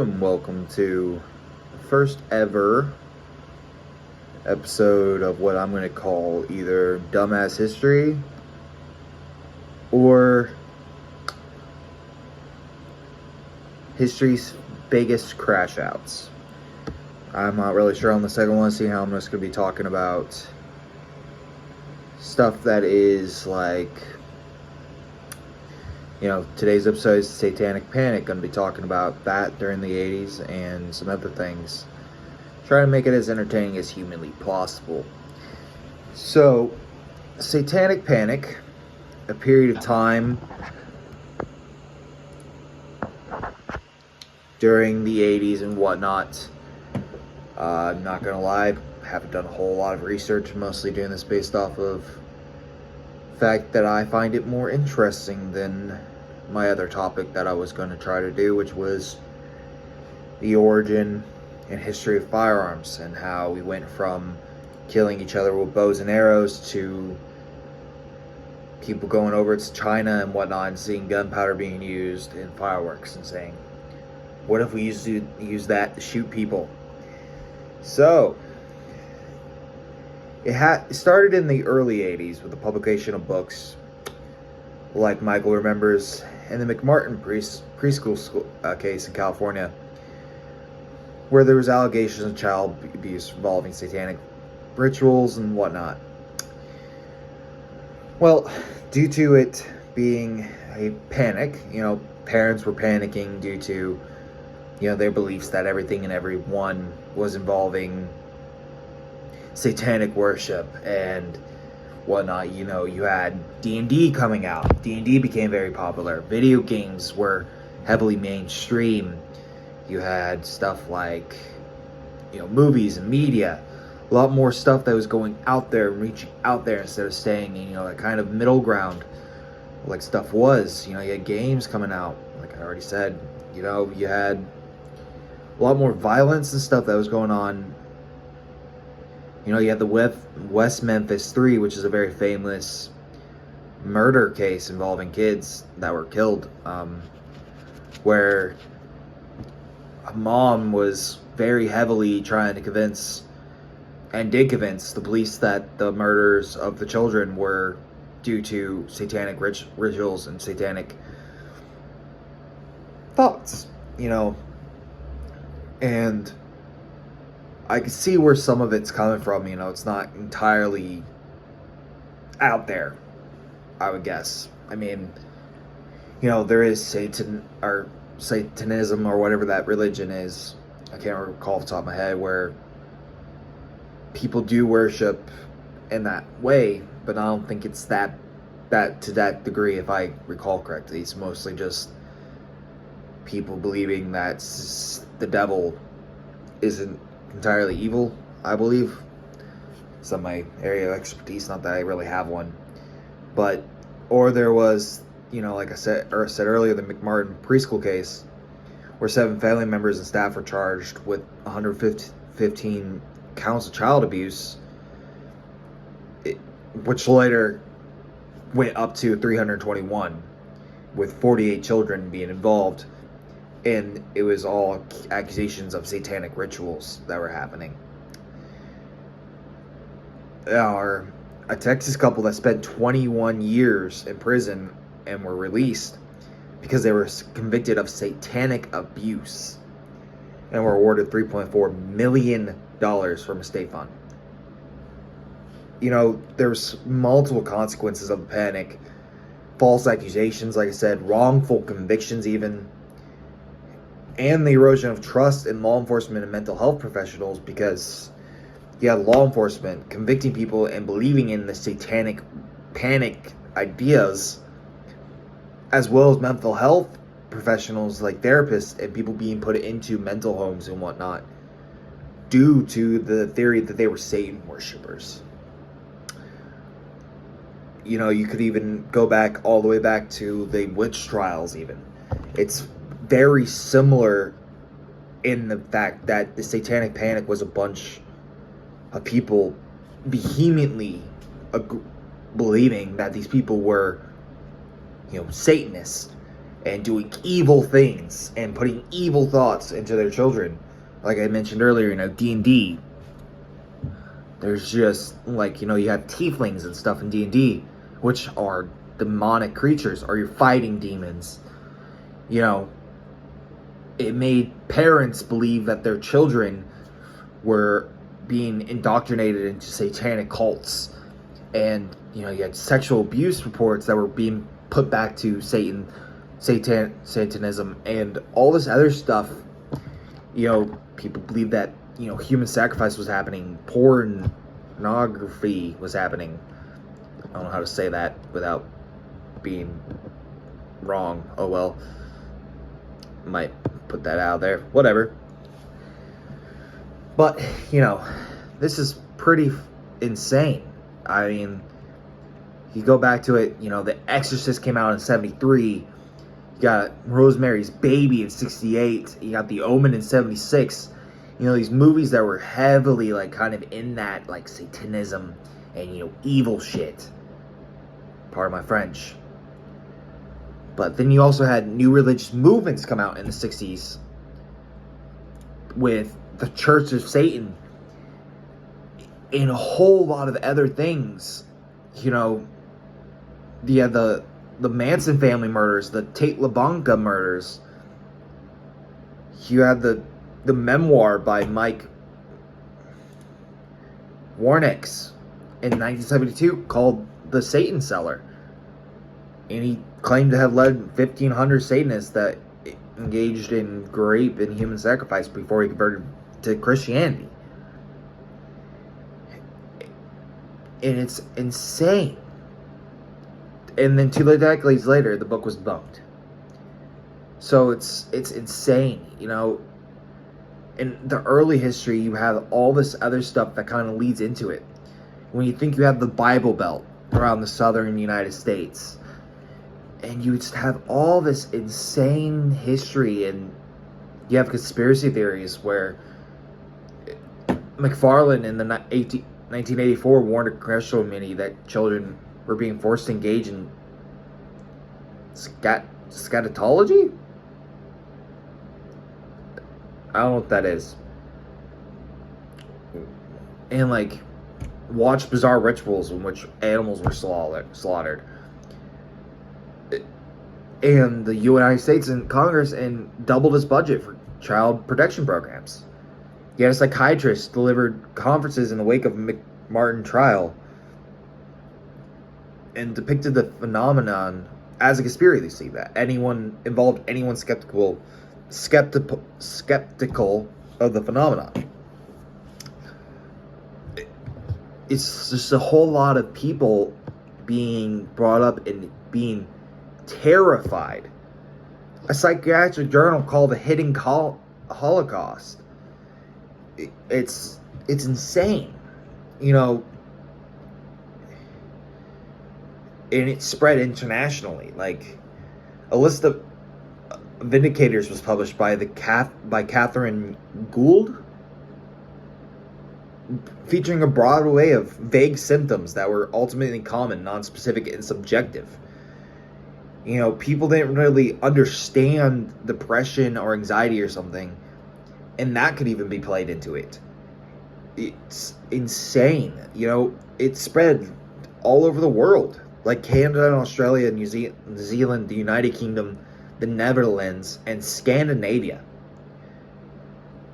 and welcome to the first ever episode of what I'm going to call either Dumbass History or History's Biggest Crash Outs. I'm not really sure on the second one, seeing how I'm just going to be talking about stuff that is like, today's episode is Satanic Panic. Going to be talking about that during the 80s and some other things. Try to make it as entertaining as humanly possible. So, Satanic Panic, a period of time during the 80s and whatnot. I'm not going to lie, haven't done a whole lot of research, mostly doing this based off of the fact that I find it more interesting than my other topic that I was going to try to do, which was the origin and history of firearms and how we went from killing each other with bows and arrows to people going over to China and whatnot and seeing gunpowder being used in fireworks and saying, what if we use that to shoot people? So, it started in the early 80s with the publication of books like Michael remembers, and the McMartin preschool case in California, where there was allegations of child abuse involving satanic rituals and whatnot. Well, due to it being a panic, parents were panicking due to, their beliefs that everything and everyone was involving satanic worship and whatnot. You had D&D coming out. D&D became very popular. Video games were heavily mainstream. You had stuff like, movies and media. A lot more stuff that was going out there and reaching out there instead of staying in, that kind of middle ground like stuff was. You had games coming out, like I already said. You had a lot more violence and stuff that was going on. You had the West Memphis 3, which is a very famous murder case involving kids that were killed, where a mom was very heavily trying to convince, and did convince, the police that the murders of the children were due to satanic rituals and satanic thoughts, and I can see where some of it's coming from. It's not entirely out there, I would guess. I mean, there is Satanism or whatever that religion is. I can't recall off the top of my head, where people do worship in that way, but I don't think it's that to that degree, if I recall correctly. It's mostly just people believing that the devil isn't entirely evil, I believe. It's not my area of expertise, not that I really have one. But, or there was, like I said earlier, the McMartin preschool case, where 7 family members and staff were charged with 115 counts of child abuse, which later went up to 321, with 48 children being involved. And it was all accusations of satanic rituals that were happening. A Texas couple that spent 21 years in prison and were released because they were convicted of satanic abuse and were awarded $3.4 million from a state fund. There's multiple consequences of the panic. False accusations, like I said, wrongful convictions even, and the erosion of trust in law enforcement and mental health professionals, because you had law enforcement convicting people and believing in the satanic panic ideas, as well as mental health professionals like therapists and people being put into mental homes and whatnot due to the theory that they were Satan worshipers. You could even go back all the way back to the witch trials even. It's very similar in the fact that the satanic panic was a bunch of people vehemently believing that these people were, Satanists, and doing evil things and putting evil thoughts into their children. Like I mentioned earlier, D&D. There's just, like, you have tieflings and stuff in D&D, which are demonic creatures, or you're fighting demons. It made parents believe that their children were being indoctrinated into satanic cults. And, you had sexual abuse reports that were being put back to Satanism, and all this other stuff. People believe that, human sacrifice was happening, pornography was happening. I don't know how to say that without being wrong. Oh well. Might put that out there. Whatever. But, this is pretty insane. I mean, you go back to it, The Exorcist came out in 1973. You got Rosemary's Baby in 1968. You got The Omen in 1976. These movies that were heavily, like, kind of in that, like, satanism and, evil shit. Pardon my French. But then you also had new religious movements come out in the 1960s with the Church of Satan and a whole lot of other things. You had the Manson family murders, the Tate LaBanca murders. You had the memoir by Mike Warnicks in 1972 called The Satan Seller. And he claimed to have led 1,500 Satanists that engaged in rape and human sacrifice before he converted to Christianity. And it's insane. And then 2 decades later, the book was debunked. So it's insane, In the early history, you have all this other stuff that kind of leads into it. When you think you have the Bible Belt around the southern United States, and you just have all this insane history, and you have conspiracy theories where McFarlane in the 1984 warned a congressional committee that children were being forced to engage in scatology? I don't know what that is. And, like, watch bizarre rituals in which animals were slaughtered. And the United States and Congress doubled its budget for child protection programs. You had a psychiatrist delivered conferences in the wake of McMartin trial and depicted the phenomenon as a conspiracy, that anyone skeptical of the phenomenon. It's just a whole lot of people being brought up and being terrified. A psychiatric journal called The Hidden Holocaust. It's insane, and it spread internationally. Like, a list of Vindicators was published by Catherine Gould, featuring a broad array of vague symptoms that were ultimately common, non-specific, and subjective. People didn't really understand depression or anxiety or something, and that could even be played into it. It's insane. It spread all over the world, like Canada and Australia, New Zealand, the United Kingdom, the Netherlands, and Scandinavia.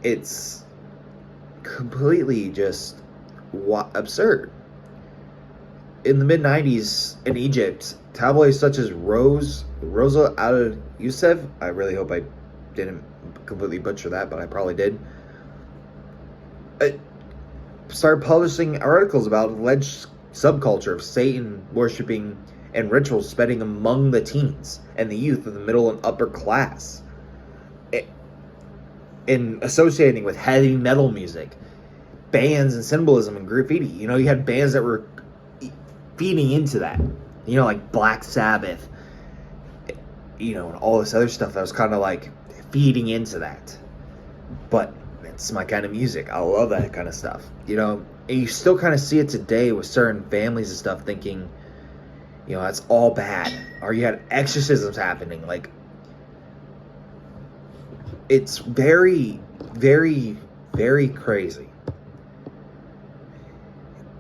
It's completely just absurd. In the mid-90s in Egypt, tabloids such as Rosa Al Youssef, I really hope I didn't completely butcher that, but I probably did, started publishing articles about alleged subculture of Satan worshipping and rituals spreading among the teens and the youth of the middle and upper class, in associating with heavy metal music, bands and symbolism and graffiti. You had bands that were feeding into that, like Black Sabbath, and all this other stuff that was kind of like feeding into that. But it's my kind of music. I love that kind of stuff, and you still kind of see it today with certain families and stuff thinking, that's all bad. Or you had exorcisms happening, like it's very, very, very crazy.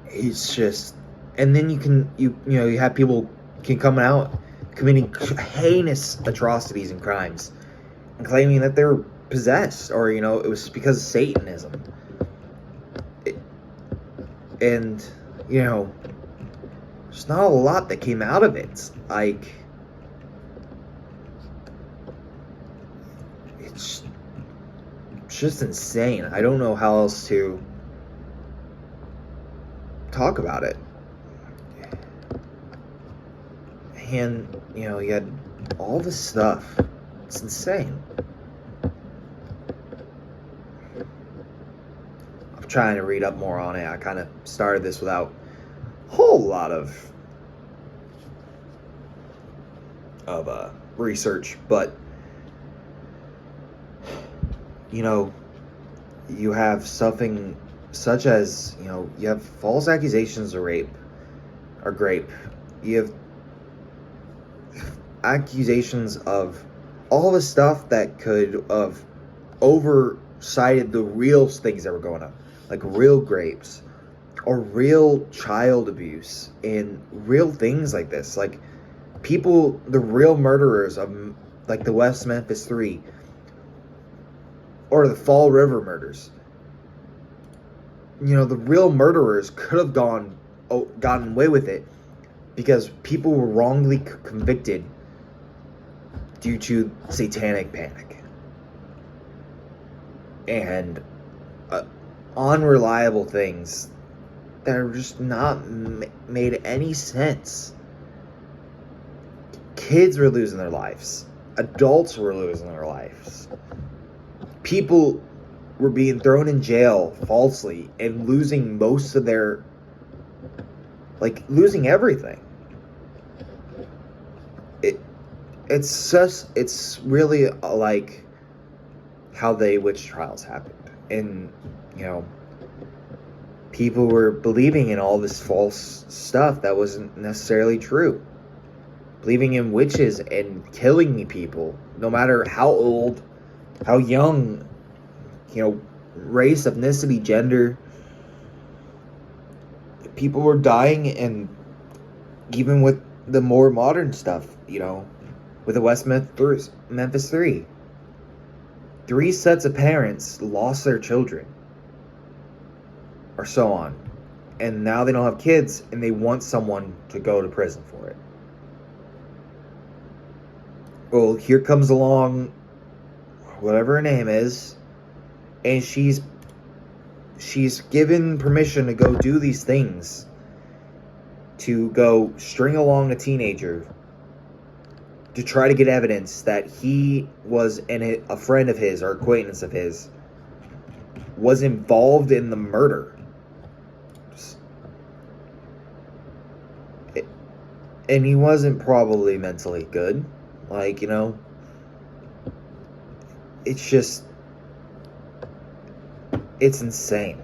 It's just, and then you have people can come out committing heinous atrocities and crimes and claiming that they're possessed, or it was because of Satanism. And there's not a lot that came out of it. Like, it's just insane. I don't know how else to talk about it. And you had all this stuff. It's insane. I'm trying to read up more on it. I kind of started this without a whole lot of research, but you have something such as you have false accusations of rape or grape. You have accusations of all the stuff that could have oversighted the real things that were going on, like real grapes or real child abuse and real things like this, like people, the real murderers of like the West Memphis 3 or the Fall River murders. The real murderers could have gotten away with it because people were wrongly convicted due to satanic panic and unreliable things that are just not made any sense. Kids were losing their lives. Adults were losing their lives. People were being thrown in jail falsely and losing most of their, losing everything. It's really like how the witch trials happened. And, people were believing in all this false stuff that wasn't necessarily true. Believing in witches and killing people, no matter how old, how young, race, ethnicity, gender. People were dying, and even with the more modern stuff, with the West Memphis 3. 3 sets of parents lost their children, or so on. And now they don't have kids, and they want someone to go to prison for it. Well, here comes along whatever her name is, and she's given permission to go do these things, to go string along a teenager to try to get evidence that he was a friend of his or acquaintance of his was involved in the murder. And he wasn't probably mentally good. It's just, it's insane.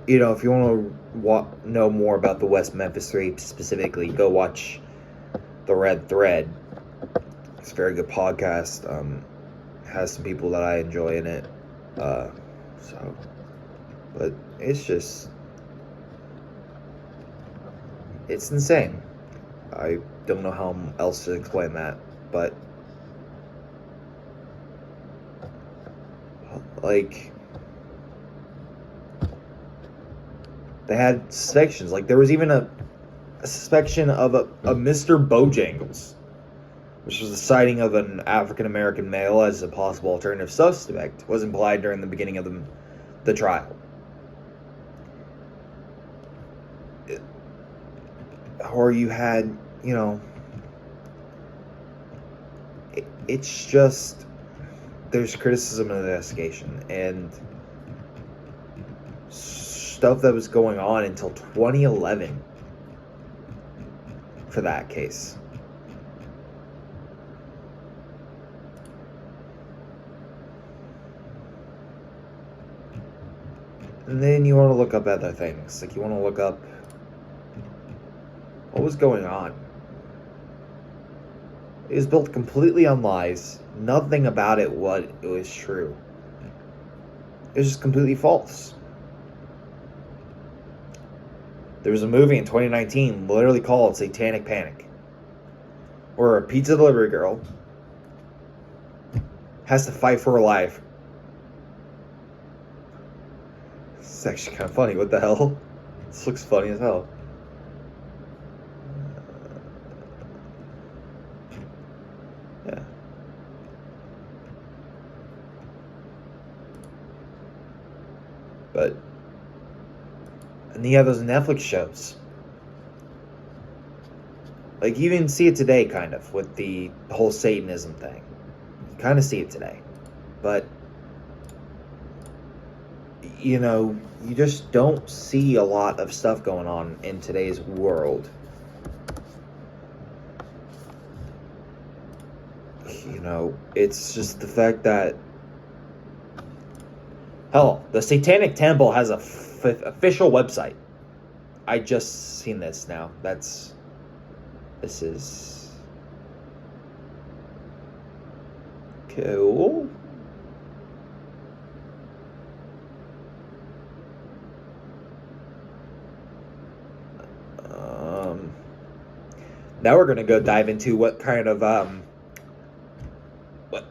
If you want to know more about the West Memphis 3 specifically, go watch The Red Thread. It's a very good podcast. Has some people that I enjoy in it. But it's just, it's insane. I don't know how else to explain that, but they had suspicions. There was even a suspicion of a Mr. Bojangles, which was the sighting of an African-American male as a possible alternative suspect, was implied during the beginning of the trial. Or you had, it's just, there's criticism of the investigation and stuff that was going on until 2011 for that case. And then you want to look up other things. You want to look up what was going on. It was built completely on lies. Nothing about it was true. It was just completely false. There was a movie in 2019 literally called Satanic Panic, where a pizza delivery girl has to fight for her life. It's actually kind of funny. What the hell? This looks funny as hell. Yeah. But, and you have those Netflix shows. Like, you even see it today, kind of, with the whole Satanism thing. You kind of see it today. But, you know, you just don't see a lot of stuff going on in today's world. You know, it's just the fact that, hell, the Satanic Temple has a official website. I just seen this now. This is cool. Now we're gonna go dive into what kind of what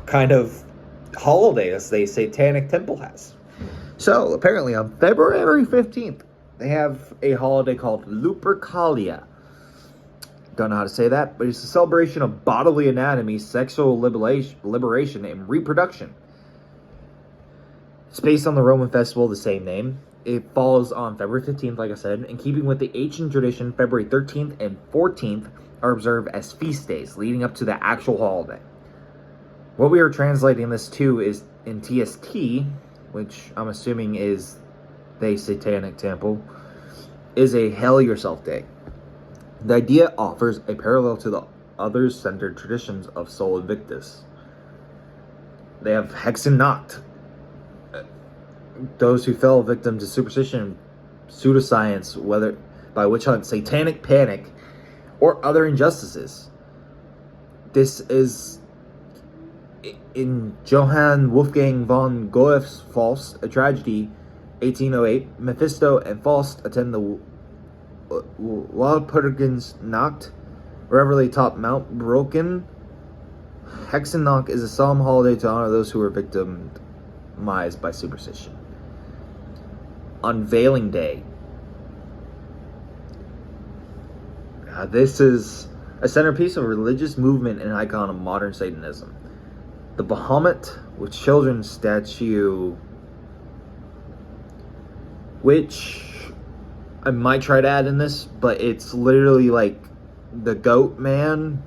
kind of holidays the Satanic Temple has. So apparently on February 15th, they have a holiday called Lupercalia. Don't know how to say that, but it's a celebration of bodily anatomy, sexual liberation, and reproduction. It's based on the Roman festival of the same name. It falls on February 15th, like I said. In keeping with the ancient tradition, February 13th and 14th are observed as feast days leading up to the actual holiday. What we are translating this to is in TST, which I'm assuming is the Satanic Temple, is a Hail Yourself Day. The idea offers a parallel to the others-centered traditions of Sol Invictus. They have Hexennacht, those who fell victim to superstition, pseudoscience, whether by witch hunt, satanic panic, or other injustices. This is in Johann Wolfgang von Goethe's Faust, a tragedy, 1808. Mephisto and Faust attend the Walpurgisnacht, wherever they top Mount Brocken. Hexennacht is a solemn holiday to honor those who were victimized by superstition. Unveiling Day. This is a centerpiece of a religious movement and an icon of modern Satanism. The Bahamut with children's statue, which I might try to add in this, but it's literally like the goat man.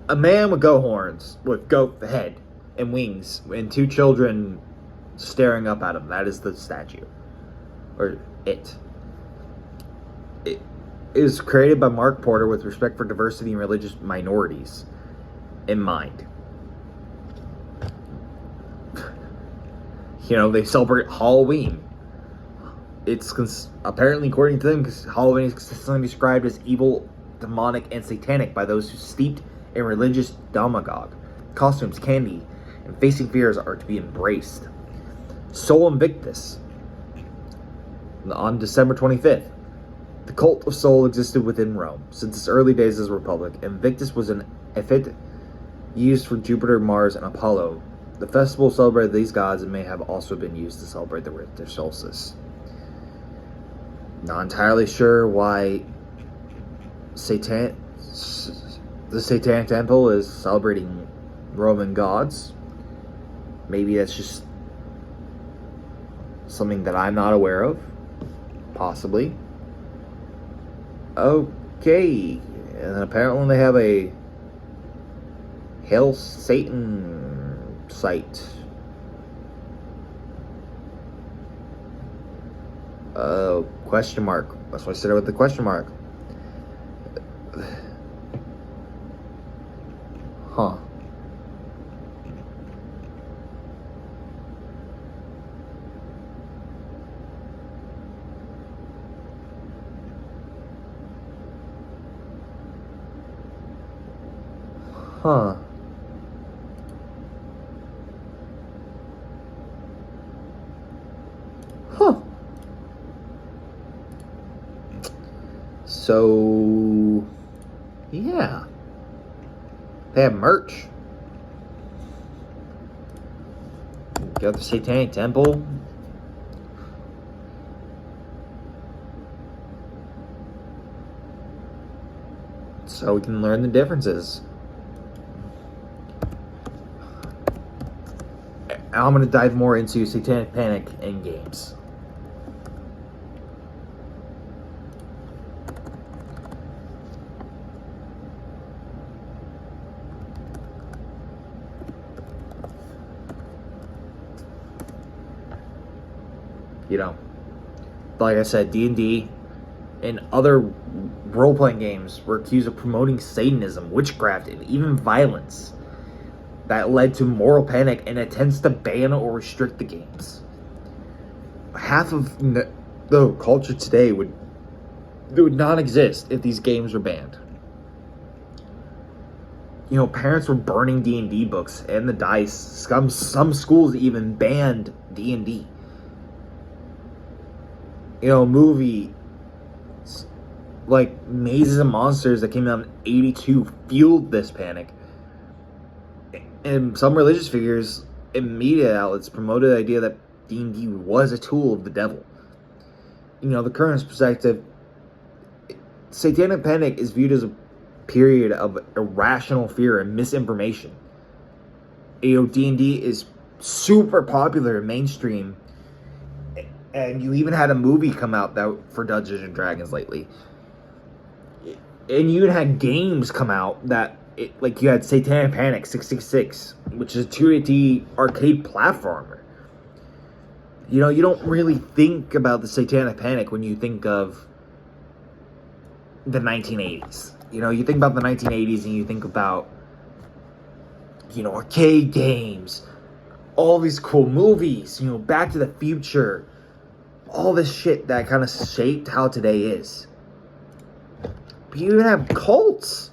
A man with goat horns, with goat head and wings, and two children staring up at him. That is the statue. Or it. It is created by Mark Porter with respect for diversity and religious minorities in mind. You know, they celebrate Halloween. It's apparently, according to them, because Halloween is consistently described as evil, demonic, and satanic by those who steeped in religious demagogue. Costumes, candy, and facing fears are to be embraced. Sol Invictus. On December 25th, the cult of Sol existed within Rome since its early days as a republic. Invictus was an epithet used for Jupiter, Mars, and Apollo. The festival celebrated these gods and may have also been used to celebrate the winter solstice. Not entirely sure why the Satanic Temple is celebrating Roman gods. Maybe that's just something that I'm not aware of. Possibly. Okay. And apparently they have a Hail Satan site. Question mark. That's why I said it with the question mark. Huh. Huh. Huh. So, yeah. They have merch. Got the Satanic Temple. So we can learn the differences. I'm going to dive more into Satanic Panic in games. You know, like I said, D&D and other role-playing games were accused of promoting Satanism, witchcraft, and even violence. That led to moral panic and attempts to ban or restrict the games. Half of the culture today would not exist if these games were banned. You know, parents were burning D&D books and the dice. Some schools even banned D&D. You know, movie like Mazes and Monsters that came out in '82 fueled this panic. And some religious figures and media outlets promoted the idea that D&D was a tool of the devil. You know, the current perspective, Satanic Panic is viewed as a period of irrational fear and misinformation. You know, D&D is super popular in mainstream, and you even had a movie come out that for Dungeons and Dragons lately. And you even had games come out that, like you had Satanic Panic 666, which is a 2D arcade platformer. You know, you don't really think about the Satanic Panic when you think of the 1980s. You know, you think about the 1980s and you think about, you know, arcade games, all these cool movies, you know, Back to the Future, all this shit that kind of shaped how today is. But you even have cults.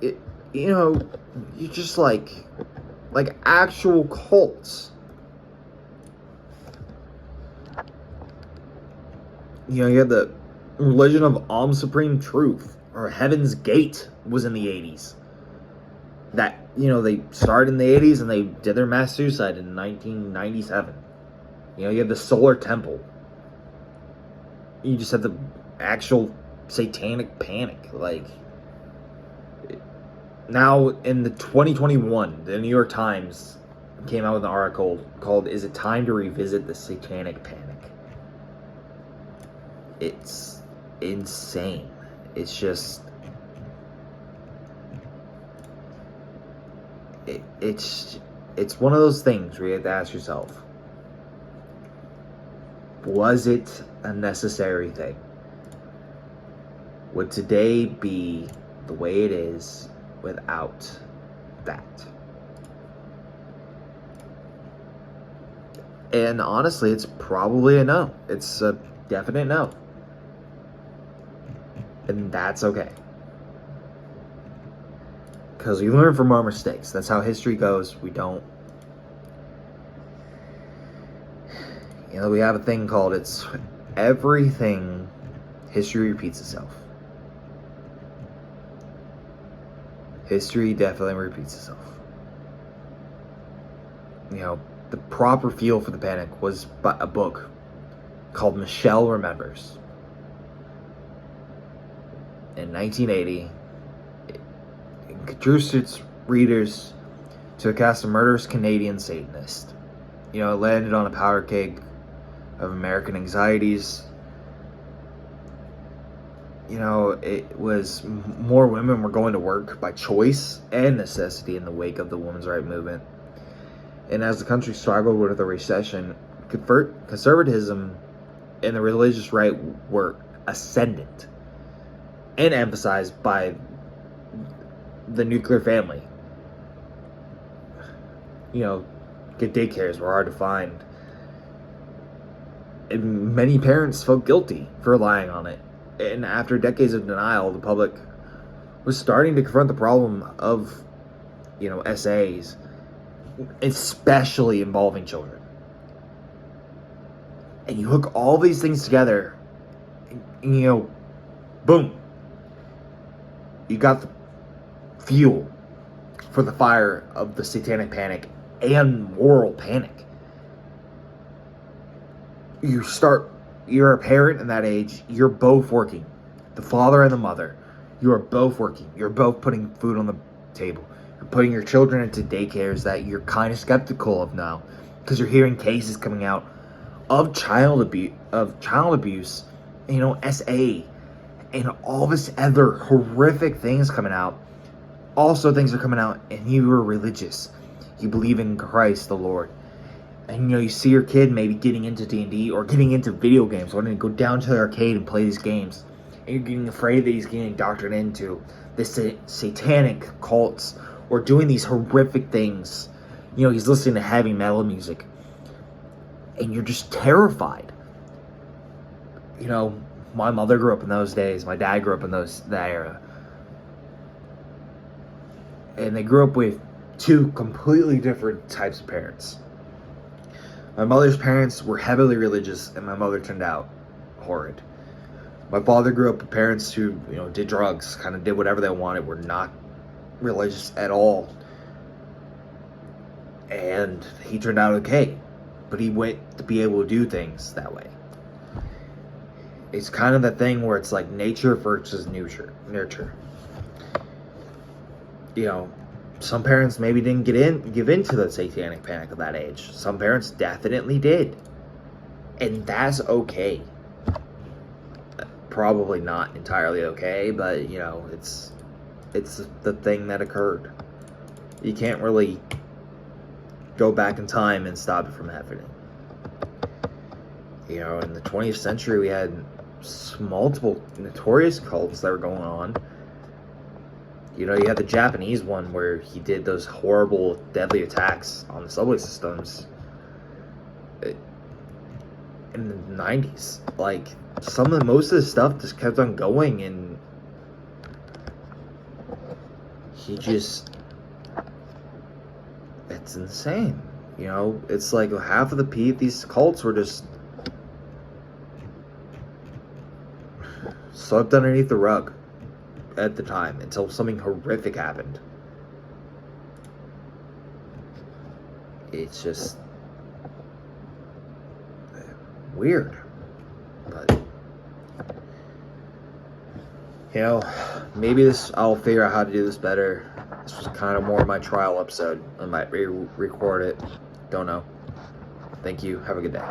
You know, you just like actual cults. You know, you had the religion of Supreme Truth, or Heaven's Gate was in the 80s. That, you know, they started in the 80s and they did their mass suicide in 1997. You know, you had the Solar Temple. You just had the actual Satanic Panic. Like, now in the 2021, the New York Times came out with an article called "Is It Time to Revisit the Satanic Panic?" It's insane. It's just it's one of those things where you have to ask yourself, was it a necessary thing? Would today be the way it is without that? And honestly, it's probably a no. It's a definite no. And that's okay. Because we learn from our mistakes. That's how history goes. We don't... You know, we have a thing called it's everything history repeats itself. History definitely repeats itself. You know, the proper feel for the panic was a book called Michelle Remembers. In 1980, it introduced its readers to a cast of murderous Canadian Satanists. You know, it landed on a powder keg of American anxieties. You know, it was more women were going to work by choice and necessity in the wake of the women's rights movement. And as the country struggled with the recession, conservatism and the religious right were ascendant and emphasized by the nuclear family. You know, good daycares were hard to find. And many parents felt guilty for relying on it. And after decades of denial, the public was starting to confront the problem of, SAs, especially involving children. And you hook all these things together, and, boom. You got the fuel for the fire of the satanic panic and moral panic. You're a parent in that age, you're both working. The father and the mother, you are both working. You're both putting food on the table. You're putting your children into daycares that you're kind of skeptical of now, because you're hearing cases coming out of child abuse, SA, and all this other horrific things coming out. Also, things are coming out, and you are religious. You believe in Christ the Lord. And, you see your kid maybe getting into D&D or getting into video games, wanting to go down to the arcade and play these games. And you're getting afraid that he's getting indoctrinated into this satanic cults or doing these horrific things. He's listening to heavy metal music. And you're just terrified. My mother grew up in those days. My dad grew up in that era. And they grew up with two completely different types of parents. My mother's parents were heavily religious, and my mother turned out horrid. My father grew up with parents who, did drugs, kind of did whatever they wanted, were not religious at all. And he turned out okay. But he went to be able to do things that way. It's kind of the thing where it's like nature versus nurture. Some parents maybe didn't give into the satanic panic of that age. Some parents definitely did. And that's okay. Probably not entirely okay, but it's the thing that occurred. You can't really go back in time and stop it from happening. In the 20th century, we had multiple notorious cults that were going on. You had the Japanese one where he did those horrible, deadly attacks on the subway systems in the 90s. Like, most of the stuff just kept on going, and it's insane. It's like half of these cults were just swept underneath the rug at the time until something horrific happened. It's just weird. But maybe I'll figure out how to do this better. This was kind of more of my trial episode. I might re-record it. Don't know. Thank you. Have a good day.